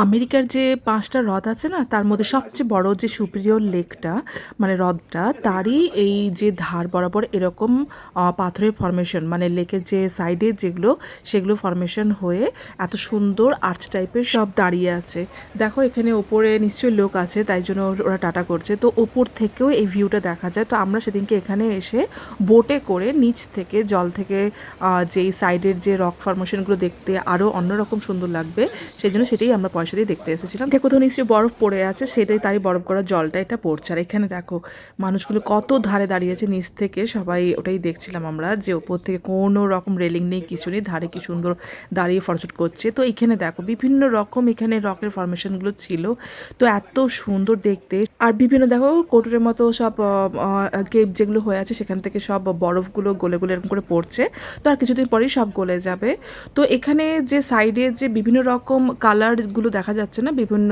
আমেরিকার যে ৫টা হ্রদ আছে না, তার মধ্যে সবচেয়ে বড় যে সুপিরিয়র লেকটা মানে হ্রদটা, তারই এই যে ধার বরাবর এরকম পাথরের ফর্মেশন, মানে লেকের যে সাইডে যেগুলো সেগুলো ফর্মেশন হয়ে এত সুন্দর আর্চ টাইপের সব দাঁড়িয়ে আছে। দেখো এখানে ওপরে নিশ্চয়ই লোক আছে, তাই জন্য ওরা টাটা করছে। তো ওপর থেকেও এই ভিউটা দেখা যায়। তো আমরা সেদিনকে এখানে এসে বোটে করে নিচ থেকে জল থেকে যেই সাইডের যে রক ফর্মেশনগুলো দেখতে আরও অন্যরকম সুন্দর লাগবে, সেই জন্য সেটাই আমরা পয়সা দিয়ে দেখতে এসেছিলাম। দেখো তো নিশ্চয়ই বরফ পড়ে আছে, সেটাই তারই বরফ করা জলটা এটা পড়ছে। আর এখানে দেখো মানুষগুলো কত ধারে দাঁড়িয়েছে, নিচ থেকে সবাই ওটাই দেখছিলাম আমরা, যে ওপর থেকে কোনো রকম রেলিং নেই, কিছু নেই, ধারে কি সুন্দর দাঁড়িয়ে ফটোশুট করছে। তো এখানে দেখো বিভিন্ন রকম এখানে রকের ফর্মেশনগুলো ছিল, তো এত সুন্দর দেখতে। আর বিভিন্ন দেখো কোটরের মতো সব কেপ যেগুলো হয়ে আছে, সেখান থেকে সব বরফগুলো গলে গলে এরকম করে পড়ছে। তো আর কিছুদিন পরেই সব গলে যাবে। তো এখানে যে সাইডে যে বিভিন্ন রকম কালারগুলো দেখা যাচ্ছে না, বিভিন্ন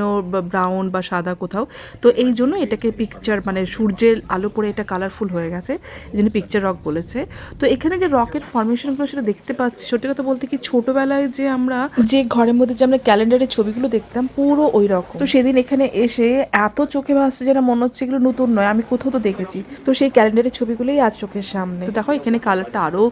ব্রাউন বা সাদা কোথাও, তো এই জন্য এটাকে পিকচার, মানে সূর্যের আলো পড়ে এটা কালারফুল হয়ে গেছে, এই জন্য পিকচার রক বলেছে। তো এখানে যে রকের ফর্মেশনগুলো সেটা দেখতে পাচ্ছি, সত্যি কথা বলতে কি ছোটোবেলায় যে আমরা যে ঘরের মধ্যে যে আমরা ক্যালেন্ডারের ছবিগুলো দেখতাম পুরো ওই রকম। তো সেদিন এখানে এসে এত চোখে ভাসছে যেন মনে হচ্ছে এগুলো নতুন নয়, আমি কোথাও তো দেখেছি। তো সেই ক্যালেন্ডারের ছবিগুলোই আজ চোখের সামনে। তো দেখো এখানে কালারটা আরও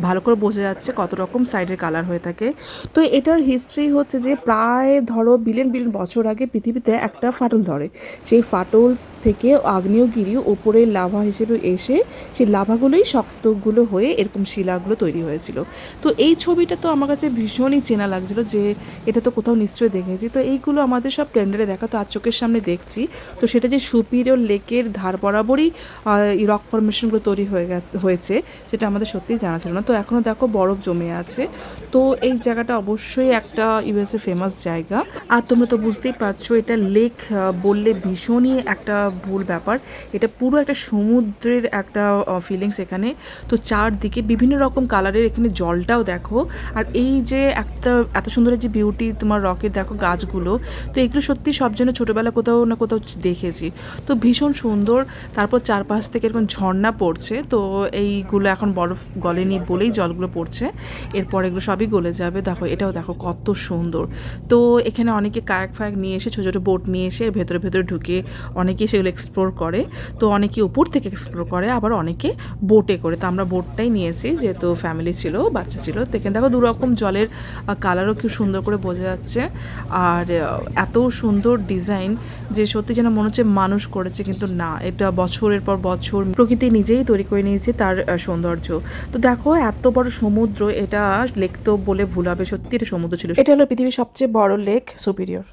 ভালো করে বোঝা যাচ্ছে কত রকম সাইডের কালার হয়ে থাকে। তো এটার হিস্ট্রি হচ্ছে যে প্রায় ধরো বিলিয়ন বিলিয়ন বছর আগে পৃথিবীতে একটা ফাটল ধরে, সেই ফাটল থেকে আগ্নেয়গিরি ওপরে লাভা হিসেবে এসে সেই লাভাগুলোই শক্তগুলো হয়ে এরকম শিলাগুলো তৈরি হয়েছিল। তো এই ছবিটা তো আমার কাছে ভীষণই চেনা লাগছিল, যে এটা তো কোথাও নিশ্চয়ই দেখেছি। তো এইগুলো আমাদের সব ক্যালেন্ডারে দেখা, তো আজ চোখের সামনে দেখছি। তো সেটা যে সুপিরিয়র লেকের ধার বরাবরই এই রক ফর্মেশনগুলো তৈরি হয়েছে, সেটা আমাদের সত্যিই জানা ছিল না। তো এখনও দেখো বরফ জমে আছে। তো এই জায়গাটা অবশ্যই একটা ইউএসএ ফেমাস জায়গা। আর তোমরা তো বুঝতেই পারছো, এটা লেক বললে ভীষণই একটা ভুল ব্যাপার, এটা পুরো একটা সমুদ্রের একটা ফিলিংস এখানে। তো চারদিকে বিভিন্ন রকম কালারের এখানে জলটাও দেখো। আর এই যে একটা এত সুন্দর যে বিউটি তোমার রকের দেখো গাছগুলো, তো এগুলো সত্যি সব জন্য ছোটোবেলা কোথাও না কোথাও দেখেছি। তো ভীষণ সুন্দর। তারপর চারপাশ থেকে এরকম ঝর্ণা পড়ছে, তো এইগুলো এখন বরফ গলেনি বলেই জলগুলো পড়ছে, এরপর এগুলো সবই গলে যাবে। দেখো এটাও দেখো কত সুন্দর। তো এখানে অনেকে কায়াক ফায়াক নিয়ে এসে, ছোটো ছোটো বোট নিয়ে এসে ভেতরে ভেতরে ঢুকে অনেকে সেগুলো এক্সপ্লোর করে। তো অনেকে উপর থেকে এক্সপ্লোর করে, আবার অনেকে বোটে করে। তো আমরা বোটটাই নিয়েছি, যেহেতু ফ্যামিলি ছিল, বাচ্চা ছিল। তো এখানে দেখো দুরকম জলের কালারও খুব সুন্দর করে বোঝা যাচ্ছে। আর এত সুন্দর ডিজাইন যে সত্যি যেন মনে হচ্ছে মানুষ করেছে, কিন্তু না, এটা বছরের পর বছর প্রকৃতি নিজেই তৈরি করে নিয়েছে তার সৌন্দর্য। তো দেখো এত বড় সমুদ্র, এটা লেক তো বলে ভুল হবে, সত্যি এটা সমুদ্র ছিল। এটা হলো পৃথিবীর সবচেয়ে বড় লেক সুপিরিয়র।